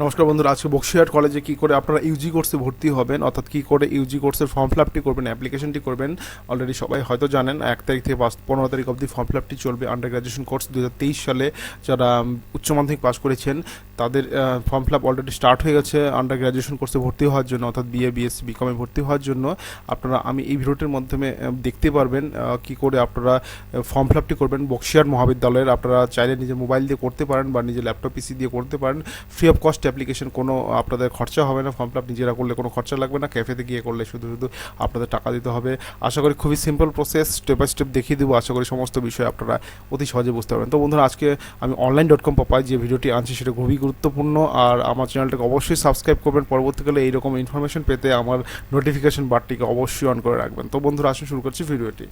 নমস্কার বন্ধুরা, আজকে বক্সিরহাট কলেজে কী করে আপনারা ইউজি কোর্সে ভর্তি হবেন, অর্থাৎ কী করে ইউজি কোর্সের ফর্ম ফিল আপটি করবেন, অ্যাপ্লিকেশনটি করবেন। অলরেডি সবাই হয়তো জানেন 1 তারিখ থেকে 15 তারিখ অবধি ফর্ম ফিল আপটি চলবে। আন্ডার গ্র্যাজুয়েশন কোর্স 2023 সালে যারা উচ্চ মাধ্যমিক পাস করেছেন তাদের form fill up already start হয়ে গেছে। আন্ডার গ্র্যাজুয়েশন কোর্সে ভর্তি হওয়ার জন্য, অর্থাৎ বিএ বিএসসি বিকমে ভর্তি হওয়ার জন্য আপনারা আমি এই ভিডিওটির মাধ্যমে দেখতে পারবেন কী করে আপনারা ফর্ম ফিল আপটি করবেন বক্সিরহাট মহাবিদ্যালয়ের। আপনারা চাইলে নিজের মোবাইল দিয়ে করতে পারেন বা নিজের ল্যাপটপ পিসি দিয়ে করতে পারেন। ফ্রি অফ কস্ট অ্যাপ্লিকেশন, কোনো আপনাদের খরচা হবে না। ফর্ম ফিল আপ নিজেরা করলে কোনো খরচা লাগবে না, ক্যাফেতে গিয়ে করলে শুধু আপনাদের টাকা দিতে হবে। আশা করি খুবই simple process, step by step দেখিয়ে দেবো। আশা করি সমস্ত বিষয় আপনারা অতি সহজে বুঝতে পারবেন। তো বন্ধুরা, আজকে আমি Online.com.প যে ভিডিওটি আনছি সেটা খুবই গুরুত্বপূর্ণ, আর আমার চ্যানেলটাকে অবশ্যই সাবস্ক্রাইব করবেন। পরবর্তীকালে এইরকম ইনফরমেশন পেতে আমার নোটিফিকেশন বারটিকে অবশ্যই অন করে রাখবেন। তো বন্ধুরা, আসুন শুরু করছি ভিডিওটি।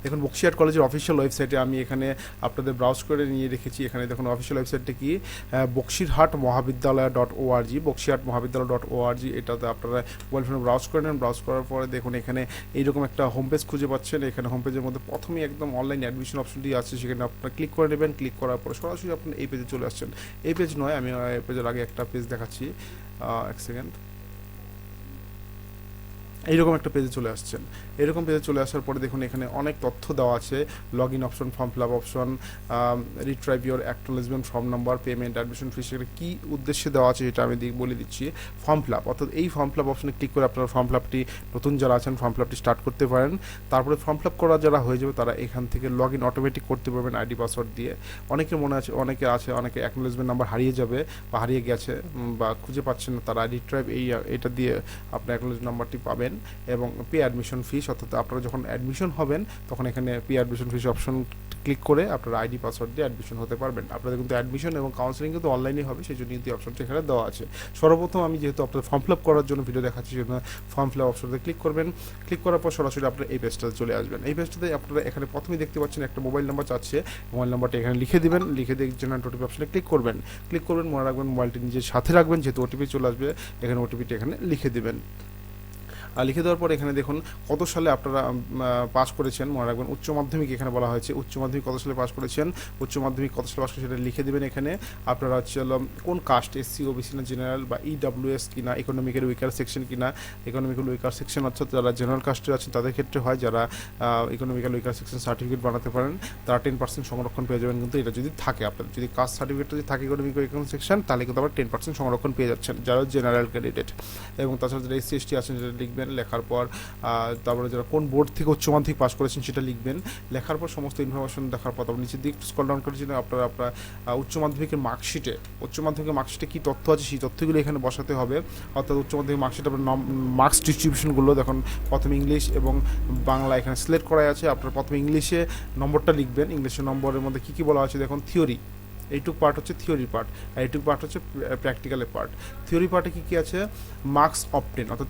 দেখুন, বক্সিরহাট কলেজের অফিসিয়াল ওয়েবসাইটে আমি এখানে আপনাদের ব্রাউজ করে নিয়ে রেখেছি। এখানে দেখুন অফিসিয়াল ওয়েবসাইটটা কি, বক্সিরহাট মহাবিদ্যালয় .org, বক্সিরহাট মহাবিদ্যালয় .org। এটাতে আপনারা মোবাইল ফোনে ব্রাউজ করে নেন। ব্রাউজ করার পরে দেখুন এখানে এইরকম একটা হোম পেজ খুঁজে পাচ্ছেন। এখানে হোম পেজের মধ্যে প্রথমেই একদম অনলাইন অ্যাডমিশন অপশনটি আছে, সেখানে আপনারা ক্লিক করে নেবেন। ক্লিক করার পরে সরাসরি আপনার এই পেজে চলে আসছেন। এই পেজ নয়, আমি এই পেজের আগে একটা পেজ দেখাচ্ছি, এক সেকেন্ড। এইরকম একটা পেজে চলে আসছেন। এরকম পেজে চলে আসার পরে দেখুন এখানে অনেক তথ্য দেওয়া আছে, log in option, form fill up option, retrieve your acknowledgement, form number, payment, admission ফি। সেটা কী উদ্দেশ্যে দেওয়া আছে সেটা আমি বলে দিচ্ছি। ফর্ম ফিল আপ, অর্থাৎ এই ফর্ম ফিল আপ অপশনে ক্লিক করে আপনারা ফর্ম ফিল আপটি, নতুন যারা আছেন ফর্ম ফিল আপটি স্টার্ট করতে পারেন। তারপরে ফর্ম ফিল আপ করা যারা হয়ে যাবে তারা এখান থেকে লগ ইন অটোমেটিক করতে পারবেন আইডি পাসওয়ার্ড দিয়ে। অনেকের মনে আছে, অনেকে অ্যাকনোলেজমেন্ট নাম্বার হারিয়ে যাবে বা হারিয়ে গেছে বা খুঁজে পাচ্ছেন না, তারা রিট্রাইভ এটা দিয়ে আপনার অ্যাকনোলেজমেন্ট নাম্বারটি পাবেন। এবং পে অ্যাডমিশন ফিস, অর্থাৎ আপনারা যখন অ্যাডমিশন হবেন তখন এখানে pay admission fees option click করে আপনারা আইডি পাসওয়ার্ড দিয়ে অ্যাডমিশন হতে পারবেন। আপনাদের কিন্তু অ্যাডমিশন এবং কাউন্সেলিং কিন্তু অনলাইনে হবে, সেই জন্য কিন্তু এই অপশনটি এখানে দেওয়া আছে। সর্বপ্রথম আমি যেহেতু আপনাদের ফর্ম ফিল আপ করার জন্য ভিডিও দেখাচ্ছি, সেজন্য ফর্ম ফিল আপ অপশনতে ক্লিক করবেন। ক্লিক করার পর সরাসরি আপনারা এই পেজটাতে চলে আসবেন। এই পেজটাতে আপনারা এখানে প্রথমেই দেখতে পাচ্ছেন একটা মোবাইল নাম্বার চাচ্ছে। মোবাইল নাম্বারটা এখানে লিখে দিবেন। লিখে দিয়ে জেনারেট ওটিপি অপশনে ক্লিক করবেন। ক্লিক করবেন, মনে রাখবেন মোবাইলটি নিজের সাথে রাখবেন, যেহেতু ওটিপি চলে আসবে। এখানে ওটিপিটা এখানে লিখে দিবেন। আর লিখে দেওয়ার পর এখানে দেখুন কত সালে আপনারা পাস করেছেন, মনে রাখবেন উচ্চ মাধ্যমিক এখানে বলা হয়েছে। উচ্চ মাধ্যমিক কত সালে পাস করেছেন, উচ্চ মাধ্যমিক কত সালে পাস করেছেন সেটা লিখে দেবেন। এখানে আপনারা হচ্ছে কোন কাস্ট, এসসি ওবিসি না জেনারেল বা ইডাব্লিউএস কিনা, ইকোনমিক্যাল উইকার সেকশন কিনা। ইকোনমিক্যাল উইকার সেকশন অর্থাৎ যারা জেনারেল কাস্টের আছেন তাদের ক্ষেত্রে হয়, যারা ইকোনমিক্যাল উইকার সেকশন সার্টিফিকেট বানাতে পারেন তারা 10% সংরক্ষণ পেয়ে যাবেন। কিন্তু এটা যদি থাকে, আপনাদের যদি কাস্ট সার্টিফিকেট যদি থাকে ইকোনমিক উইকার সেকশন, তাহলে কিন্তু আবার 10% সংরক্ষণ পেয়ে যাচ্ছেন, যারা জেনারেল ক্যান্ডিডেট। এবং তাছাড়া যারা এসসি এসটি আছেন সেটা লিখবেন। লেখার পর তারপরে যারা কোন বোর্ড থেকে উচ্চ মাধ্যমিক পাস করেছেন সেটা লিখবেন। লেখার পর সমস্ত ইনফরমেশন দেখার পর তারপর নিচের দিকে স্ক্রল ডাউন করেছেন আপনারা উচ্চ মাধ্যমিকের মার্কশিটে কী তথ্য আছে সেই তথ্যগুলো এখানে বসাতে হবে। অর্থাৎ উচ্চ মাধ্যমিক মার্কশিট আপনার মার্কস ডিস্ট্রিবিউশনগুলো দেখুন, প্রথমে ইংলিশ এবং বাংলা এখানে সিলেক্ট করা আছে। আপনারা প্রথমে ইংলিশে নম্বরটা লিখবেন। ইংলিশের নম্বরের মধ্যে কী কী বলা আছে দেখুন, থিওরি, এইটুক পার্ট হচ্ছে থিওরি পার্ট, আর এইটুক পার্ট হচ্ছে প্র্যাকটিক্যালের পার্ট। থিওরি পার্টে কী কী আছে, মার্কস অবটেন, অর্থাৎ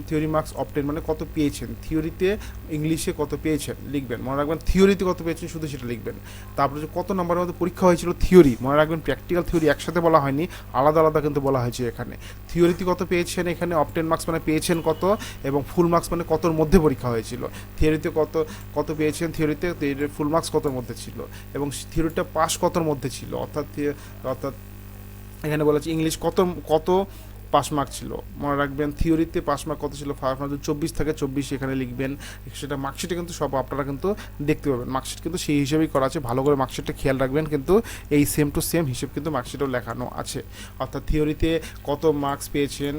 থিওরি মার্কস অবটেন মানে কত পেয়েছেন, থিওরিতে ইংলিশে কত পেয়েছেন লিখবেন। মনে রাখবেন থিওরিতে কত পেয়েছেন শুধু সেটা লিখবেন। তারপরে যে কত নম্বরের মধ্যে পরীক্ষা হয়েছিল থিওরি, মনে রাখবেন প্র্যাকটিক্যাল থিওরি একসাথে বলা হয়নি, আলাদা আলাদা কিন্তু বলা হয়েছে এখানে। থিওরিতে কত পেয়েছেন, এখানে অবটেন মার্কস মানে পেয়েছেন কত, এবং ফুল মার্কস মানে কতর মধ্যে পরীক্ষা হয়েছিল। থিওরিতে কত পেয়েছেন, থিওরিতে ফুল মার্কস কতর মধ্যে ছিল, এবং থিওরিটা পাস কতর মধ্যে ছিল। অর্থাৎ এখানে বলা আছে ইংলিশ কত পাস মার্ক ছিল। মনে রাখবেন থিওরিতে পাস মার্ক কত ছিল, 24 থেকে 24 এখানে লিখবেন। সেটা মার্কশিটে কিন্তু সব আপনারা কিন্তু দেখতে পাবেন। মার্কশিট কিন্তু সেই হিসেবেই করা আছে, ভালো করে মার্কশিটটা খেয়াল রাখবেন। কিন্তু এই সেম টু সেম হিসেব কিন্তু মার্কশিটেও লেখানো আছে। অর্থাৎ থিওরিতে কত মার্কস পেয়েছেন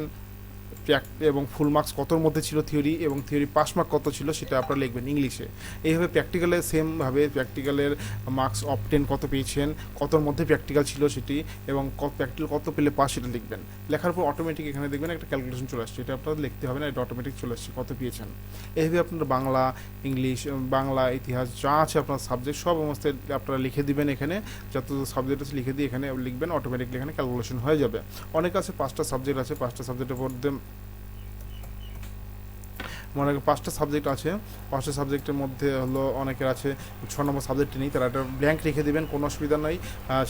এবং ফুল মার্কস কতর মধ্যে ছিল থিওরি, এবং থিওরি পাস মার্ক কত ছিল সেটা আপনারা লিখবেন ইংলিশে। এইভাবে প্র্যাকটিক্যালে সেমভাবে প্র্যাকটিক্যালের মার্কস অবটেন কত পেয়েছেন, কতর মধ্যে প্র্যাকটিক্যাল ছিল সেটি, এবং প্র্যাকটিক্যাল কত পেলে পাস সেটা লিখবেন। লেখার পর অটোমেটিক এখানে দেখবেন একটা ক্যালকুলেশন চলে আসছে, এটা আপনারা লিখতে হবে না, এটা অটোমেটিক চলে আসছে কত পেয়েছেন। এইভাবে আপনারা বাংলা, ইংলিশ, বাংলা, ইতিহাস যা আছে আপনার সাবজেক্ট সব অবস্থায় আপনারা লিখে দিবেন। এখানে যত সাবজেক্ট আছে লিখে দিয়ে এখানে লিখবেন, অটোমেটিকলি এখানে ক্যালকুলেশন হয়ে যাবে। অনেক আছে 5টা সাবজেক্ট আছে, 5টা সাবজেক্টের মধ্যে মনে রাখবেন 5টা সাবজেক্ট আছে। 5টা সাবজেক্টের মধ্যে হলো অনেকের আছে 6 নম্বর সাবজেক্টে নেই, তারা একটা ব্ল্যাঙ্ক রেখে দেবেন, কোনো অসুবিধা নাই।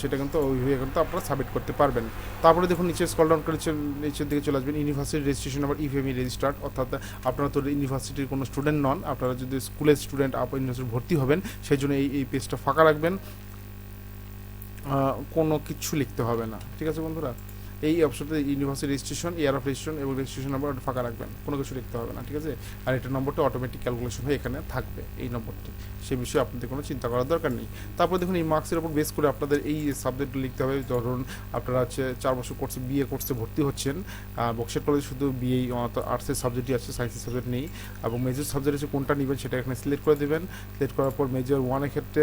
সেটা কিন্তু ওইভাবে কিন্তু আপনারা সাবমিট করতে পারবেন। তারপরে দেখুন নিচে স্ক্রল ডাউন করে নিচের দিকে চলে আসবেন, ইউনিভার্সিটি রেজিস্ট্রেশন নাম্বার ইফএমই রেজিস্টার্ড। অর্থাৎ আপনারা তো ইউনিভার্সিটির কোনো স্টুডেন্ট নন, আপনারা যদি স্কুলের স্টুডেন্ট ইউনিভার্সিটি ভর্তি হবেন সেই জন্য এই পেজটা ফাঁকা রাখবেন। কোনো কিছু লিখতে হবে না। ঠিক আছে বন্ধুরা, এই অপশনটা university registration, year of registration এবং রেজিস্ট্রেশন নাম্বার ফাঁকা রাখবেন, কোনো কিছু লিখতে হবে না। ঠিক আছে, আর এটা নম্বরটা অটোমেটিক ক্যালকুলেশন হয়ে এখানে থাকবে, এই নম্বরটি, সে বিষয়ে আপনাদের কোনো চিন্তা করার দরকার নেই। তারপর দেখুন এই মার্কসের উপর বেস করে আপনাদের এই সাবজেক্টগুলো লিখতে হবে। ধরুন আপনারা হচ্ছে 4 বছর কোর্সে বিএ কোর্সে ভর্তি হচ্ছেন, বক্সিরহাট কলেজে শুধু বিএ আর্টসের সাবজেক্টই আছে, সায়েন্সের সাবজেক্ট নেই, এবং মেজর সাবজেক্ট আছে কোনটা নেবেন সেটা এখানে সিলেক্ট করে দেবেন। সিলেক্ট করার পর মেজর 1-এর ক্ষেত্রে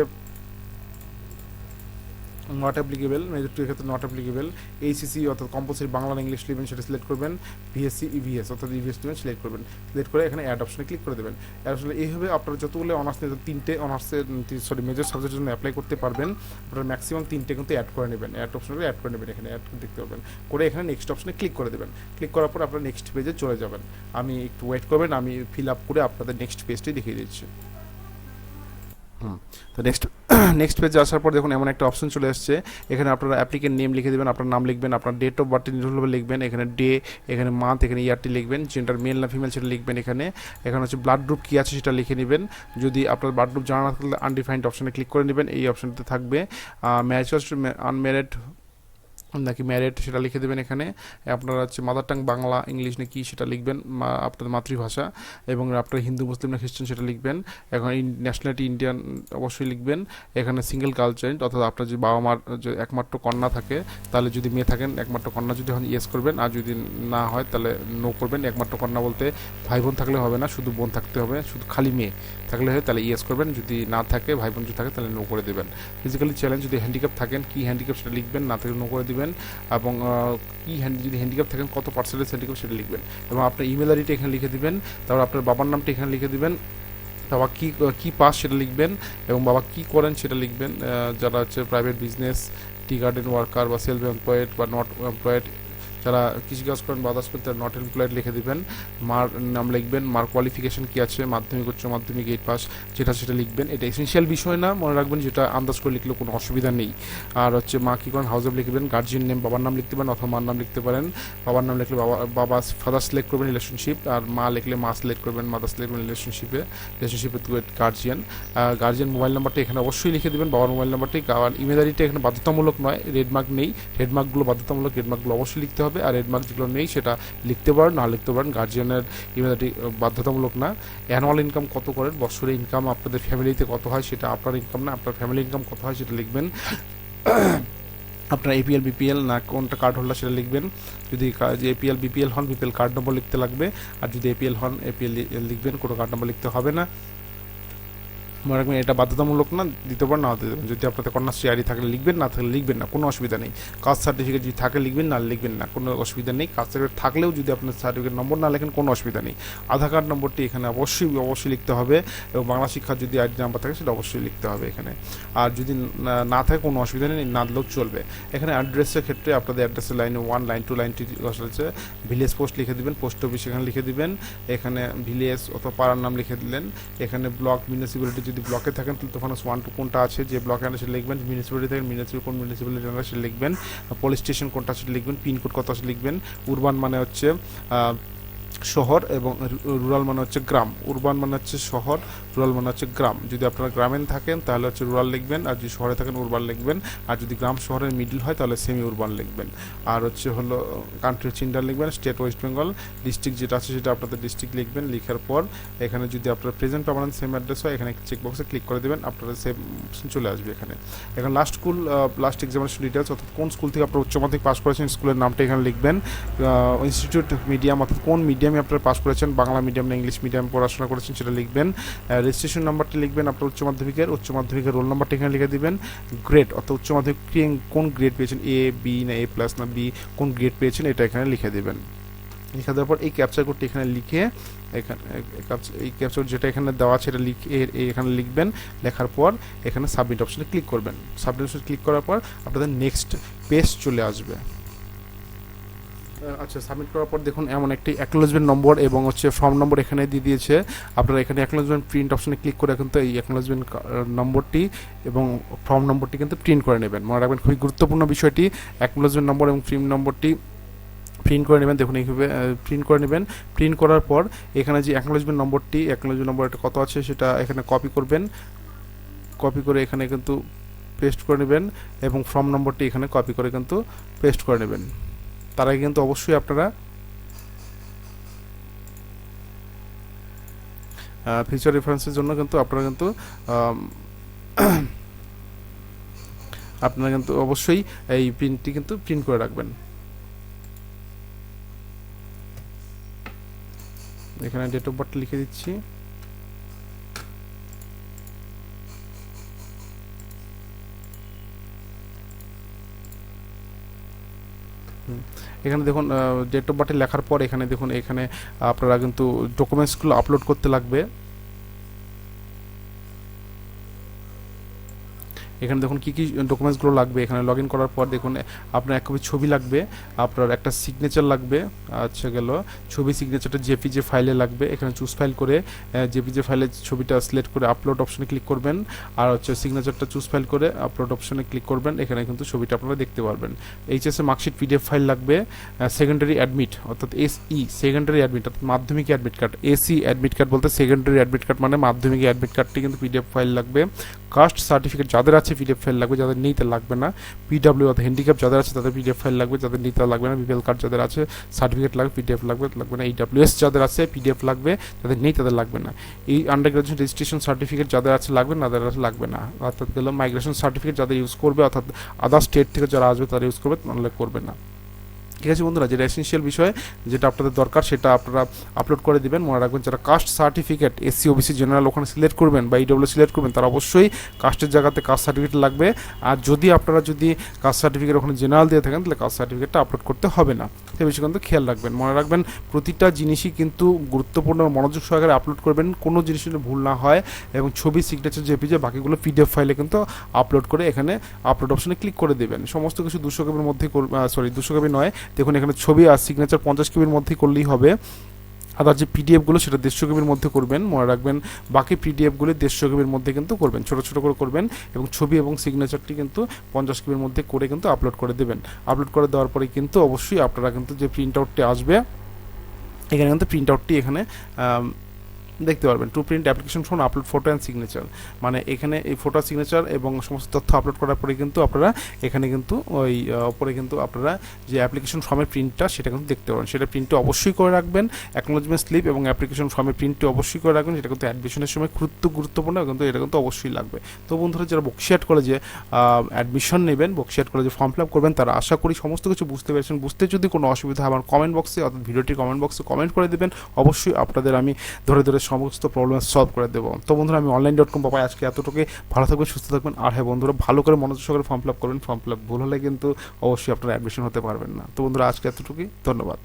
নট অ্যাপ্লিকেবল, মেজর 2 এর ক্ষেত্রে নট অ্যাপ্লিকেবল, এইচএসসি অর্থাৎ কম্পালসারি বাংলা ইংলিশ নেবেন সেটা সিলেক্ট করবেন, বিএসসি ইভিএস অর্থাৎ ইভিএস নেবেন সিলেক্ট করবেন। সিলেক্ট করে এখানে অ্যাড অপশনে ক্লিক করে দেবেন। অ্যাড অপশনে এইভাবে আপনারা যতগুলো অনার্স নিয়ে 3টে অনার্সের মেজর সাবজেক্টের জন্য অ্যাপ্লাই করতে পারবেন, আপনারা ম্যাক্সিমাম 3টে কিন্তু অ্যাড করে নেবেন। অ্যাড অপশনে অ্যাড করে নেবেন, এখানে অ্যাড দেখতে পাবেন, করে এখানে নেক্সট অপশনে ক্লিক করে দেবেন। ক্লিক করার পর আপনারা নেক্সট পেজে চলে যাবেন। আমি একটু ওয়েট করবেন, আমি ফিল আপ করে আপনাদের নেক্সট পেজটি দেখিয়ে দিচ্ছি। তো নেক্সট পেজে আসার পর দেখুন এমন একটা অপশন চলে আসছে, এখানে আপনারা অ্যাপ্লিকেন্ট নেম লিখে দেবেন, আপনার নাম লিখবেন, আপনার ডেট অফ বার্থ নির্ভুলভাবে লিখবেন, এখানে ডে, এখানে মান্থ, এখানে ইয়ারটি লিখবেন, জেন্ডার মেল না ফিমেল সেটা লিখবেন, এখানে হচ্ছে ব্লাড গ্রুপ কী আছে সেটা লিখে নেবেন। যদি আপনার ব্লাড গ্রুপ জানা না থাকলে আনডিফাইন্ড অপশনে ক্লিক করে নেবেন, এই অপশনতে থাকবে। ম্যারেজ আনম্যারিড নাকি ম্যারিড সেটা লিখে দেবেন। এখানে আপনারা হচ্ছে মাদার টাং বাংলা ইংলিশ নাকি সেটা লিখবেন, আপনার মাতৃভাষা, এবং আপনার হিন্দু মুসলিম না খ্রিস্টান সেটা লিখবেন। এখন ন্যাশনালিটি ইন্ডিয়ান অবশ্যই লিখবেন। এখানে সিঙ্গেল গার্ল চাইল্ড অর্থাৎ আপনার যদি বাবা মার যে একমাত্র কন্যা থাকে, তাহলে যদি মেয়ে থাকেন একমাত্র কন্যা যদি হন ইয়েস করবেন, আর যদি না হয় তাহলে নো করবেন। একমাত্র কন্যা বলতে ভাই বোন থাকলে হবে না, শুধু বোন থাকতে হবে, শুধু খালি মেয়ে থাকলে হয় তাহলে ইয়েস করবেন, যদি না থাকে ভাই বোন যদি থাকে তাহলে নো করে দেবেন। ফিজিক্যালি চ্যালেঞ্জ যদি হ্যান্ডিক্যাপ থাকেন, কি হ্যান্ডিক্যাপ সেটা লিখবেন, না থাকলে নো করে দেবেন। এবং কি যদি হ্যান্ডিক্যাপ থাকেন কত পার্সেন্টেজ হ্যান্ডিক্যাপ সেটা লিখবেন, এবং আপনার ইমেল আইডিটা এখানে লিখে দিবেন। তারপর আপনার বাবার নামটা এখানে লিখে দিবেন, বাবা কি পাস সেটা লিখবেন, এবং বাবা কি করেন সেটা লিখবেন। যারা হচ্ছে private business, tea garden worker বা সেলফ এমপ্লয়েড বা নট এমপ্লয়েড, যারা কৃষিকাজ করেন বা আদার্স করেন তারা নট এমপ্লয়েড লিখে দেবেন। মার নাম লিখবেন, মার কোয়ালিফিকেশন কী আছে, মাধ্যমিক উচ্চ মাধ্যমিক 8 পাস যেটা সেটা লিখবেন। এটা এসেন্সিয়াল বিষয় না, মনে রাখবেন, যেটা আন্দাজ করে লিখলেও কোনো অসুবিধা নেই। আর হচ্ছে মা কী করেন হাউস ওয়াইফ লিখবেন। গার্জিয়ান নেম বাবার নাম লিখতে পারেন অথবা মার নাম লিখতে পারেন। বাবার নাম লিখলে বাবা ফাদার সিলেক্ট করবেন রিলেশনশিপ, আর মা লিখলে মা সিলেক্ট করবেন, মাদার সিলেক্ট করবেন রিলেশনশিপে টু গার্জিয়ান মোবাইল নাম্বারটা এখানে অবশ্যই লিখে দেবেন, বাবার মোবাইল নাম্বারটি। আর ইমেল আইডিটা এখানে বাধ্যতামূলক নয়, রেডমার্ক নেই, রেডমার্কগুলো বাধ্যতামূলক, রেডমার্কগুলো অবশ্যই লিখতে হবে, আর রেডমার্ক যেগুলো নেই সেটা লিখতে পারেন, না লিখতে পারেন। গার্জিয়ানের ইমেল আইডি বাধ্যতামূলক না। অ্যানুয়াল ইনকাম কত করেন, বছরে ইনকাম আপনাদের ফ্যামিলিতে কত হয় সেটা আপনার ইনকাম না, আপনার ফ্যামিলি ইনকাম কত হয় সেটা লিখবেন। আপনার এপিএল বিপিএল না কোনটা কার্ড হোল্ডার সেটা লিখবেন। যদি এপিএল বিপিএল হন বিপিএল কার্ড নম্বর লিখতে লাগবে, আর যদি এপিএল হন এপিএল লিখবেন, কোনো কার্ড নম্বর লিখতে হবে না। মনে রাখবেন এটা বাধ্যতামূলক না, দিতে পারেন না দিতে পারেন। যদি আপনাদের কন্যাশ্রী আইডি থাকলে লিখবেন, না থাকলে লিখবেন না, কোনো অসুবিধা নেই। কাস্ট সার্টিফিকেট যদি থাকে লিখবেন, না লিখবেন না, কোনো অসুবিধা নেই। কাস্ট সার্টিফিকেট থাকলেও যদি আপনার সার্টিফিকেট নম্বর না লেখেন কোনো অসুবিধা নেই। আধার কার্ড নম্বরটি এখানে অবশ্যই লিখতে হবে, এবং বাংলা শিক্ষার যদি আইডি নাম্বার থাকে সেটা অবশ্যই লিখতে হবে এখানে। আর যদি না থাকে কোনো অসুবিধা নেই, না দিলেও চলবে। এখানে অ্যাড্রেসের ক্ষেত্রে আপনাদের অ্যাড্রেসের লাইনে 1 লাইন 2 লাইন 3 হচ্ছে ভিলেজ পোস্ট লিখে দেবেন, পোস্ট অফিস এখানে লিখে দেবেন। এখানে ভিলেজ অথবা পাড়ার নাম লিখে দিলেন। এখানে ব্লক মিউনিসিপ্যালিটি যদি ব্লকে থাকেন তখন 1 টু কোনটা আছে যে ব্লকে আনে সেটা লিখবেন। মিউনিসিপ্যালিটি থেকে মিউনিসিপ্যালিটি আনে সেটা লিখবেন। পুলিশ স্টেশন কোনটা সেটা লিখবেন। পিনকোড কত সেটা লিখবেন। উরবান মানে হচ্ছে শহর, এবং রুরাল মানে হচ্ছে গ্রাম। উরবান মানে হচ্ছে শহর, রুরাল মানে হচ্ছে গ্রাম। যদি আপনারা গ্রামে থাকেন তাহলে হচ্ছে রুরাল লিখবেন, আর যদি শহরে থাকেন উরবান লিখবেন। আর যদি গ্রাম শহরের মিডল হয় তাহলে সেমি উরবান লিখবেন। আর হলো কান্ট্রি হচ্ছে ইন্ডিয়া লিখবেন। State West Bengal. ডিস্ট্রিক্ট যেটা আছে সেটা আপনাদের ডিস্ট্রিক্ট লিখবেন। লিখার পর এখানে যদি আপনার প্রেজেন্ট পার্মানেন্ট সেম অ্যাড্রেস হয় এখানে চেকবক্সে ক্লিক করে দেবেন, আপনারা সেম অপশন চলে আসবে এখানে। এখন লাস্ট এক্সামিনেশন ডিটেলস, অর্থাৎ কোন স্কুল থেকে আপনার উচ্চ মাধ্যমিক পাস করেছেন স্কুলের নামটা এখানে লিখবেন। ইনস্টিটিউট মিডিয়াম, অর্থাৎ কোন মিডিয়ামে আপনারা পাস করেছেন, বাংলা মিডিয়াম না ইংলিশ মিডিয়াম পড়াশোনা করেছেন সেটা লিখবেন। রেজিস্ট্রেশন নাম্বারটি লিখবেন আপনার উচ্চ মাধ্যমিকের রোল নাম্বারটা এখানে লিখে দিবেন। গ্রেড, অর্থাৎ উচ্চ মাধ্যমিক কোন গ্রেড পেয়েছেন, এ বি না এ প্লাস না বি, কোন গ্রেড পেয়েছেন এটা এখানে লিখে দেবেন। লিখে দেওয়ার পর এই ক্যাপচার কোডটি এখানে লিখে এখানে এই ক্যাপচার যেটা এখানে দেওয়া আছে এটা এখানে লিখবেন। লেখার পর এখানে সাবমিট অপশনে ক্লিক করবেন। সাবমিট অপশনে ক্লিক করার পর আপনাদের নেক্সট পেজ চলে আসবে। আচ্ছা, সাবমিট করার পর দেখুন এমন একটি অ্যাকনোলেজমেন্ট নম্বর এবং হচ্ছে ফর্ম নম্বর এখানে দিয়ে দিয়েছে। আপনারা এখানে অ্যাকনোলেজমেন্ট প্রিন্ট অপশনে ক্লিক করে কিন্তু এই অ্যাকনোলেজমেন্ট নম্বরটি এবং ফর্ম নম্বরটি কিন্তু প্রিন্ট করে নেবেন। মনে রাখবেন খুবই গুরুত্বপূর্ণ বিষয়টি, অ্যাকনোলেজমেন্ট নম্বর এবং প্রিন্ট নম্বরটি প্রিন্ট করে নেবেন। দেখুন এইভাবে প্রিন্ট করে নেবেন। প্রিন্ট করার পর এখানে যে অ্যাকনোলেজমেন্ট নম্বরটা কত আছে সেটা এখানে কপি করবেন। কপি করে এখানে কিন্তু পেস্ট করে নেবেন এবং ফর্ম নম্বরটি এখানে কপি করে কিন্তু পেস্ট করে নেবেন। তার আগে কিন্তু অবশ্যই আপনারা ফিউচার রেফারেন্সের জন্য কিন্তু আপনারা কিন্তু অবশ্যই এই প্রিন্টটি কিন্তু প্রিন্ট করে রাখবেন। এখানে ডেট অফ বার্থ লিখে দিচ্ছি। এখানে দেখুন ডেট অফ বার্থ লেখার পর এখানে দেখুন এখানে আপনারা কিন্তু ডকুমেন্টসগুলো আপলোড করতে লাগবে। এখানে দেখুন কী কী ডকুমেন্টসগুলো লাগবে। এখানে লগ ইন করার পর দেখুন আপনার এক কপি ছবি লাগবে, আপনার একটা সিগনেচার লাগবে। আচ্ছা গেল ছবি, সিগনেচারটা জেপিজে ফাইলে লাগবে। এখানে চুজ ফাইল করে জেপিজে ফাইলে ছবিটা সিলেক্ট করে আপলোড অপশনে ক্লিক করবেন, আর হচ্ছে সিগনেচারটা চুজ ফাইল করে আপলোড অপশনে ক্লিক করবেন। এখানে কিন্তু ছবিটা আপনারা দেখতে পারবেন। এইচএসএ মার্কশিট পিডিএফ ফাইল লাগবে, সেকেন্ডারি অ্যাডমিট অর্থাৎ এসই সেকেন্ডারি অ্যাডমিট অর্থাৎ মাধ্যমিক admit card. AC admit card বলতে সেকেন্ডারি অ্যাডমিট কার্ড মানে মাধ্যমিক অ্যাডমিট কার্ডটি কিন্তু পিডিএফ ফাইল লাগবে। কাস্ট সার্টিফিকেট যাদের আছে পিডিএফ ফাইল লাগবে, যাদের নেই তা লাগবে না। পিডব্লিউ অর্থাৎ হ্যান্ডিক্যাপ যাদের আছে তাদের পিডিএফ ফাইল লাগবে, যাদের নেই তা লাগবে না। বিপিএল কার্ড যাদের আছে সার্টিফিকেট লাগবে, পিডিএফ লাগবে না। ইডব্লিউএস যাদের আছে পিডিএফ লাগবে, যাদের নেই তাদের লাগবে না। এই আন্ডার গ্রাজুয়েশন রেজিস্ট্রেশন সার্টিফিকেট যাদের আছে লাগবে না, যাদের আছে লাগবে না। অর্থাৎ গেল মাইগ্রেশন সার্টিফিকেট যাদের ইউজ করবে, অর্থাৎ আদার স্টেট থেকে যারা আসবে তারা ইউজ করবে, নাহলে করবে না। ঠিক আছে বন্ধুরা, যেটা এসেনশিয়াল বিষয় যেটা আপনাদের দরকার সেটা আপনারা আপলোড করে দিবেন। মনে রাখবেন যারা caste certificate SC OBC general ওখানে সিলেক্ট করবেন বা ইডব্লিউ সিলেক্ট করবেন, তারা অবশ্যই কাস্টের জায়গাতে কাস্ট সার্টিফিকেট লাগবে। আর যদি আপনারা কাস্ট সার্টিফিকেট ওখানে জেনারেল দিয়ে থাকেন তাহলে কাস্ট সার্টিফিকেটটা আপলোড করতে হবে না। সে বিষয়ে কিন্তু খেয়াল রাখবেন। মনে রাখবেন প্রতিটা জিনিসই কিন্তু গুরুত্বপূর্ণ, মনোযোগ সহকারে আপলোড করবেন, কোনো জিনিস ভুল না হয়। এবং ছবি, সিগনেচার, জেপিজে বাকিগুলো পিডিএফ ফাইলে কিন্তু আপলোড করে এখানে আপলোড অপশনে ক্লিক করে দেবেন। সমস্ত কিছু 200 কেবির মধ্যে 200 কেবি নয়, দেখুন এখানে ছবি আর সিগনেচার 50 কেবির মধ্যেই করলেই হবে। আদার যে পিডিএফগুলো সেটা 150 কেবির মধ্যে করবেন। মনে রাখবেন বাকি পিডিএফগুলি 150 কেবির মধ্যে কিন্তু করবেন, ছোটো ছোটো করে করবেন। এবং ছবি এবং সিগনেচারটি কিন্তু 50 কেবির মধ্যে করে কিন্তু আপলোড করে দেবেন। আপলোড করে দেওয়ার পরে কিন্তু অবশ্যই আপনারা কিন্তু যে প্রিন্ট আউটটি আসবে এখানে কিন্তু প্রিন্ট আউটটি এখানে দেখতে পারবেন। To print application form upload photo and signature, মানে এখানে এই ফটো, সিগনেচার এবং সমস্ত তথ্য আপলোড করার পরে কিন্তু আপনারা এখানে কিন্তু ওই ওপরে কিন্তু আপনারা যে অ্যাপ্লিকেশন ফর্মের প্রিন্টটা সেটা কিন্তু দেখতে পারেন। সেটা প্রিন্টটা অবশ্যই করে রাখবেন। অ্যাকনোলেজমেন্ট স্লিপ এবং অ্যাপ্লিকেশন ফর্মের প্রিন্টটি অবশ্যই করে রাখবেন। সেটা কিন্তু অ্যাডমিশনের সময় গুরুত্বপূর্ণ, কিন্তু এটা কিন্তু অবশ্যই লাগবে। তো বন্ধুরা, যারা বক্সিরহাট কলেজে অ্যাডমিশন নেবেন, বক্সিরহাট কলেজে ফর্ম ফিল আপ করবেন, তারা আশা করি সমস্ত কিছু বুঝতে পেরেছেন। বুঝতে যদি কোনো অসুবিধা আমার কমেন্ট বক্সে অর্থাৎ ভিডিওটির কমেন্ট বক্সে কমেন্ট করে দেবেন। অবশ্যই আপনাদের আমি ধরে ধরে সমস্ত প্রবলেম সলভ করে দেবো। তো বন্ধুরা, আমি online.com পাপায় আজকে এতটুকুই। ভালো থাকবেন, সুস্থ থাকবেন। আর হ্যাঁ বন্ধুরা, ভালো করে মনোযোগ সহকারে ফর্ম ফিল আপ করবেন। ফর্ম ফিল আপ ভুল হলে কিন্তু অবশ্যই আপনারা অ্যাডমিশন হতে পারবেন না। তো বন্ধুরা, আজকে এতটুকুই। ধন্যবাদ।